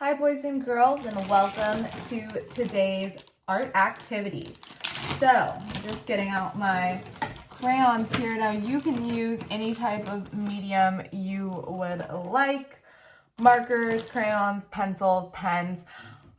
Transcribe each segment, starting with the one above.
Hi boys and girls, and welcome to today's art activity. So, I'm just getting out my crayons here. Now you can use any type of medium you would like. Markers, crayons, pencils, pens.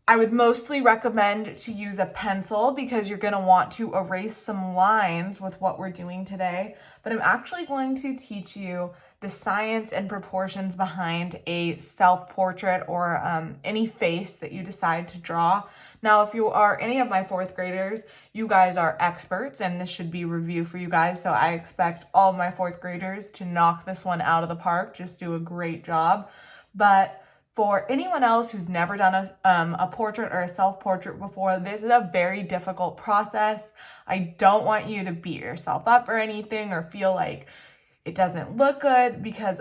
I would mostly recommend to use a pencil because you're going to want to erase some lines with what we're doing today. But I'm actually going to teach you the science and proportions behind a self-portrait or any face that you decide to draw. Now, if you are any of my fourth graders, you guys are experts and this should be review for you guys. So I expect all of my fourth graders to knock this one out of the park, just do a great job. But for anyone else who's never done a portrait or a self-portrait before, this is a very difficult process. I don't want you to beat yourself up or anything or feel like it doesn't look good, because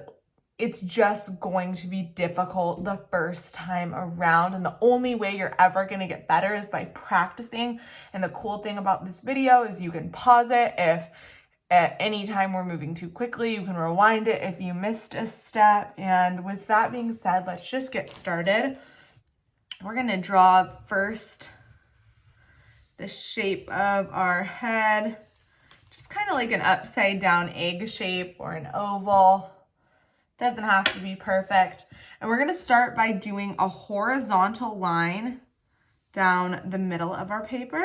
it's just going to be difficult the first time around. And the only way you're ever going to get better is by practicing. And the cool thing about this video is you can pause it if at any time we're moving too quickly. You can rewind it if you missed a step. And with that being said, let's just get started. We're going to draw first the shape of our head, just kind of like an upside down egg shape or an oval. Doesn't have to be perfect. And we're going to start by doing a horizontal line down the middle of our paper.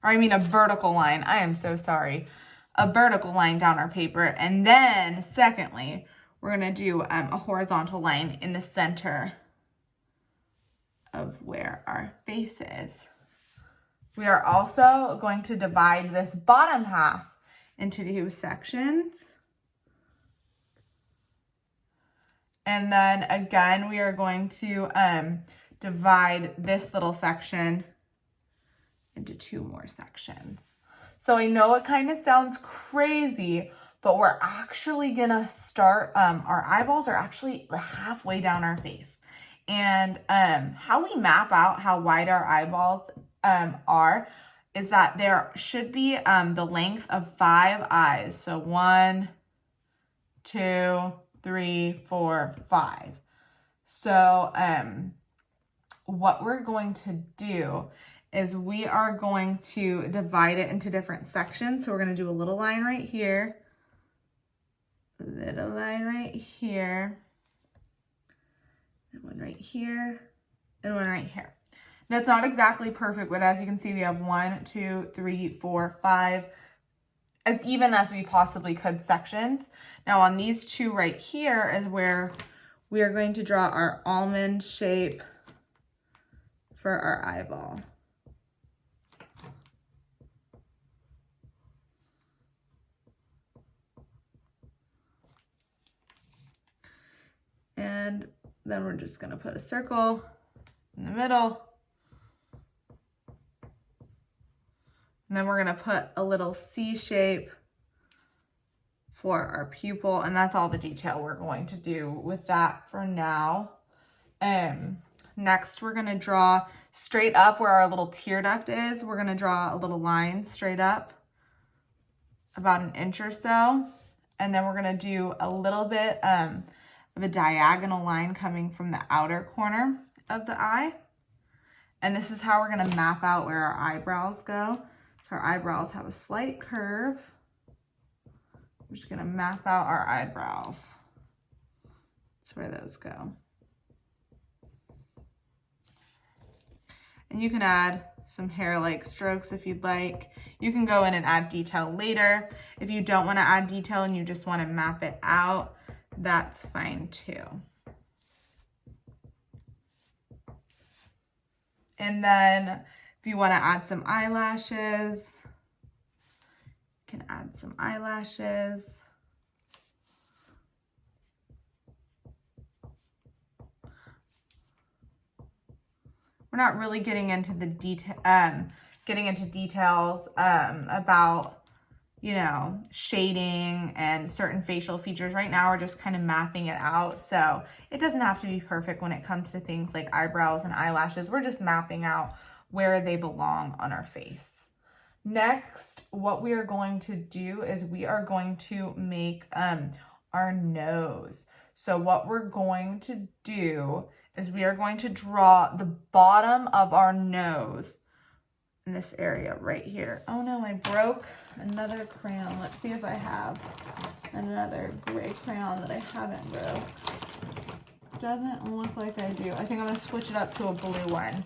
Or I mean a vertical line. I am so sorry. A vertical line down our paper. And then secondly, we're going to do a horizontal line in the center of where our face is. We are also going to divide this bottom half into two sections. And then again, we are going to divide this little section into two more sections. So I know it kind of sounds crazy, but we're actually gonna start, our eyeballs are actually halfway down our face. And how we map out how wide our eyeballs are is that there should be the length of 5 eyes. So 1, 2, 3, 4, 5. So what we're going to do is we are going to divide it into different sections. So we're going to do a little line right here, a little line right here, and one right here, and one right here. Now it's not exactly perfect, but as you can see, we have 1, 2, 3, 4, 5, as even as we possibly could sections. Now on these two right here is where we are going to draw our almond shape for our eyeball. And then we're just going to put a circle in the middle. And then we're going to put a little C shape for our pupil. And that's all the detail we're going to do with that for now. Next, we're going to draw straight up where our little tear duct is. We're going to draw a little line straight up, about 1 inch or so. And then we're going to do a little bit of a diagonal line coming from the outer corner of the eye. And this is how we're going to map out where our eyebrows go. So our eyebrows have a slight curve. We're just going to map out our eyebrows. That's where those go. And you can add some hair-like strokes if you'd like. You can go in and add detail later. If you don't want to add detail and you just want to map it out, that's fine too. And then if you want to add some eyelashes, you can add some eyelashes. We're not really getting into the details about, you know, shading and certain facial features. Right now we're just kind of mapping it out. So it doesn't have to be perfect when it comes to things like eyebrows and eyelashes. We're just mapping out where they belong on our face. Next, what we are going to do is we are going to make our nose. So what we're going to do is we are going to draw the bottom of our nose in this area right here. Oh no, I broke another crayon. Let's see if I have another gray crayon that I haven't broke. Doesn't look like I do. I think I'm gonna switch it up to a blue one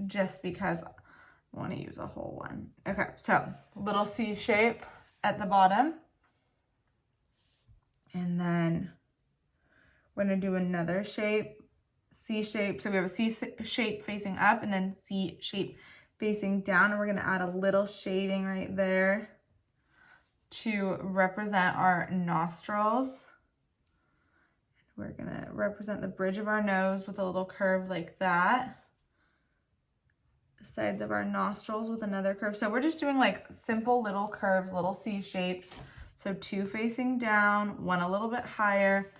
just because I want to use a whole one. Okay, so little C shape at the bottom. And then we're gonna do another shape, C shape. So we have a C shape facing up and then C shape facing down. And we're gonna add a little shading right there to represent our nostrils. We're gonna represent the bridge of our nose with a little curve like that. The sides of our nostrils with another curve. So we're just doing like simple little curves, little C shapes. So 2 facing down, 1 a little bit higher.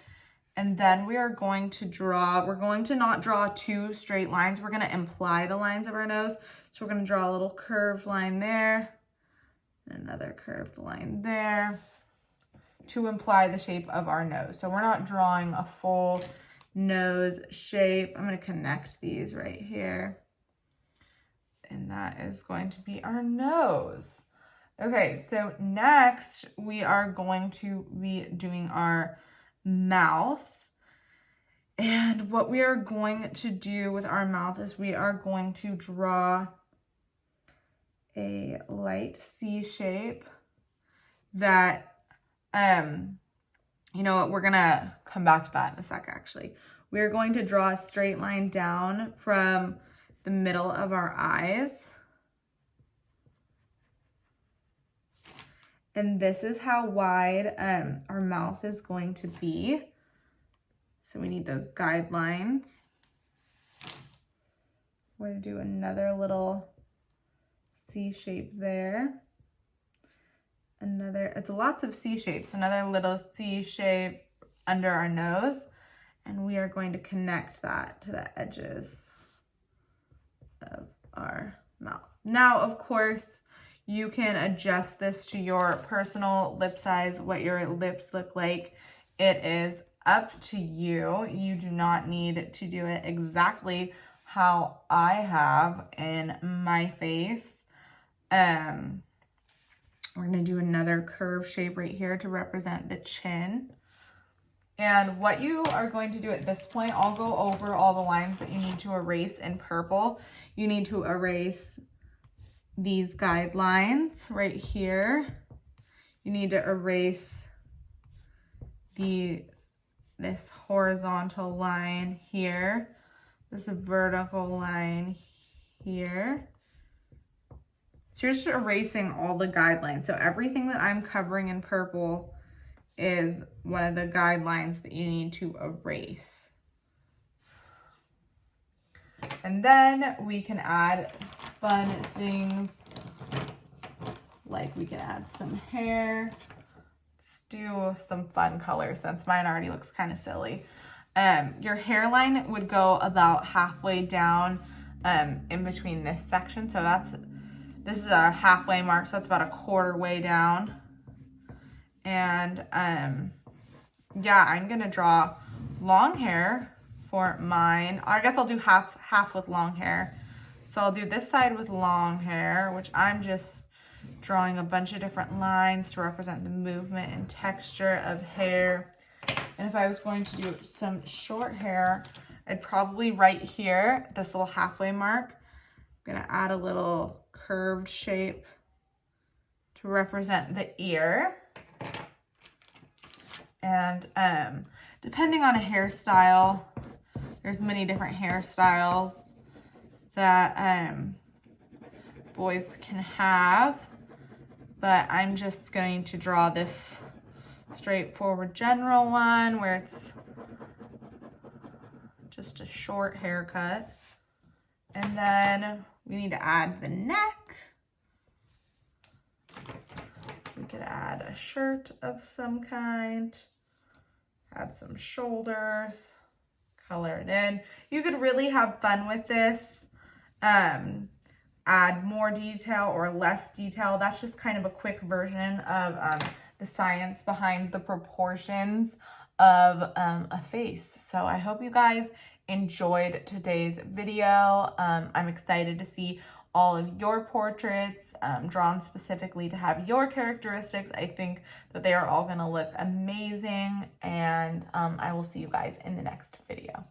And then we are going to draw, we're going to not draw 2 straight lines. We're gonna imply the lines of our nose. So we're gonna draw a little curved line there, and another curved line there to imply the shape of our nose. So we're not drawing a full nose shape. I'm gonna connect these right here. And that is going to be our nose. Okay, so next we are going to be doing our mouth. And what we are going to do with our mouth is we are going to draw a light C shape that, you know what, we're gonna come back to that in a sec actually. We're going to draw a straight line down from the middle of our eyes. And this is how wide our mouth is going to be. So we need those guidelines. We're gonna do another little C shape there. It's lots of C shapes. Another little C shape under our nose. And we are going to connect that to the edges of our mouth. Now, of course, you can adjust this to your personal lip size, what your lips look like. It is up to you. You do not need to do it exactly how I have in my face. We're gonna do another curve shape right here to represent the chin. And what you are going to do at this point, I'll go over all the lines that you need to erase in purple. You need to erase these guidelines right here. You need to erase this horizontal line here, this vertical line here. So you're just erasing all the guidelines. So everything that I'm covering in purple is one of the guidelines that you need to erase. And then we can add fun things, like we can add some hair. Let's do some fun colors since mine already looks kind of silly. Your hairline would go about halfway down in between this section. So this is a halfway mark, so that's about a quarter way down. And yeah, I'm gonna draw long hair for mine. I guess I'll do half with long hair. So I'll do this side with long hair, which I'm just drawing a bunch of different lines to represent the movement and texture of hair. And if I was going to do some short hair, I'd probably right here, this little halfway mark, I'm gonna add a little curved shape to represent the ear. And depending on a hairstyle, there's many different hairstyles that boys can have, but I'm just going to draw this straightforward general one where it's just a short haircut. And then we need to add the neck. We could add a shirt of some kind, add some shoulders, color it in. You could really have fun with this. Add more detail or less detail. That's just kind of a quick version of the science behind the proportions of a face. So I hope you guys enjoyed today's video. I'm excited to see all of your portraits drawn specifically to have your characteristics. I think that they are all going to look amazing, and I will see you guys in the next video.